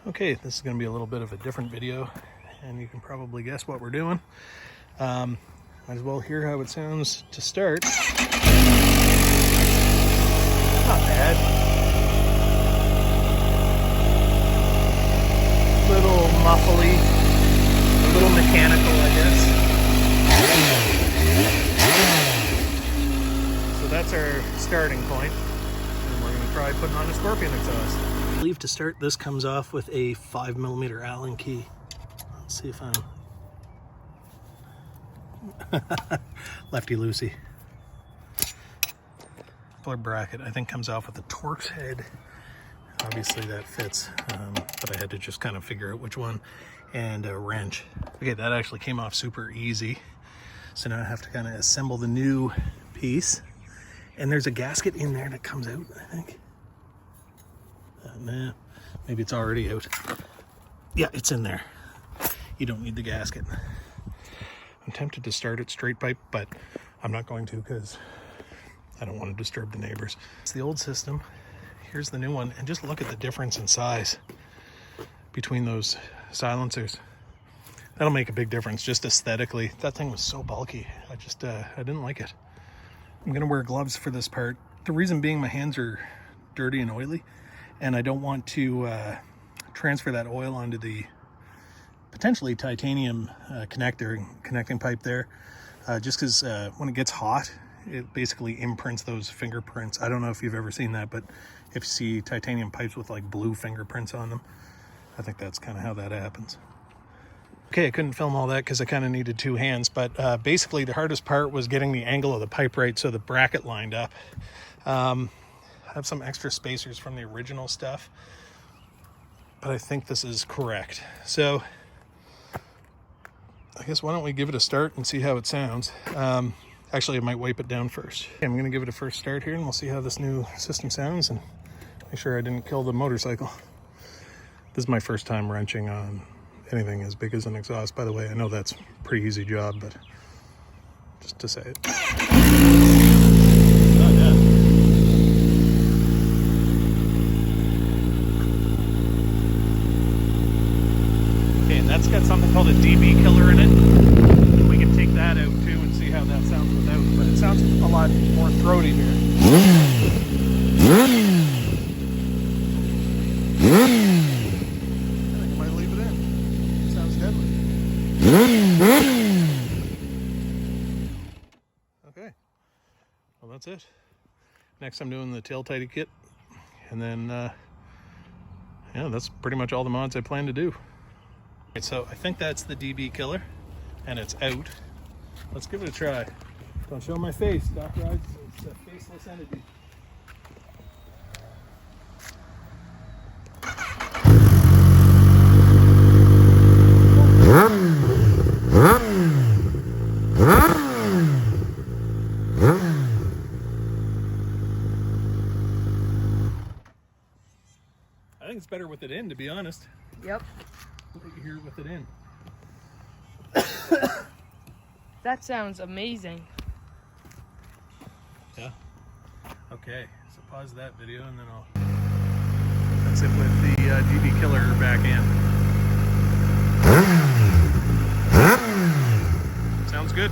Okay, this is going to be a little bit of a different video, and you can probably guess what we're doing. Might as well hear how it sounds to start. Not bad. A little muffly, a little mechanical, I guess. So that's our starting point, and we're going to try putting on a Scorpion exhaust. I believe to start this comes off with a 5mm Allen key. Let's see if I'm lefty loosey. Muffler bracket I think comes off with a Torx head. Obviously that fits, but I had to just kind of figure out which one, and a wrench. Okay, that actually came off super easy. So now I have to kind of assemble the new piece, and there's a gasket in there that comes out, I think. Nah, maybe it's already out. Yeah, it's in there. You don't need the gasket. I'm tempted to start it straight pipe, but I'm not going to because I don't want to disturb the neighbors. It's the old system. Here's the new one, and just look at the difference in size between those silencers. That'll make a big difference just aesthetically. That thing was so bulky. I didn't like it. I'm gonna wear gloves for this part. The reason being my hands are dirty and oily, and I don't want to transfer that oil onto the potentially titanium connecting pipe there, just because when it gets hot, it basically imprints those fingerprints. I don't know if you've ever seen that, but if you see titanium pipes with like blue fingerprints on them, I think that's kind of how that happens. Okay, I couldn't film all that because I kind of needed two hands, but basically the hardest part was getting the angle of the pipe right so the bracket lined up. I have some extra spacers from the original stuff, but I think this is correct. So I guess why don't we give it a start and see how it sounds. Actually, I might wipe it down first. Okay, I'm going to give it a first start here, and we'll see how this new system sounds and make sure I didn't kill the motorcycle. This is my first time wrenching on anything as big as an exhaust. By the way, I know that's a pretty easy job, but just to say it. Okay, and that's got something called a DB killer in it. We can take that out too and see how that sounds without, but it sounds a lot more throaty here. Okay, well that's it. Next I'm doing the tail tighty kit, and then yeah, that's pretty much all the mods I plan to do. Right, so I think that's the DB killer, and it's out. Let's give it a try. Don't show my face, Doc Rides. It's a faceless entity. I think it's better with it in, to be honest. Yep. Let you hear it with it in. That sounds amazing. Yeah. Okay, so pause that video and then I'll... That's it with the DB killer back in. Sounds good.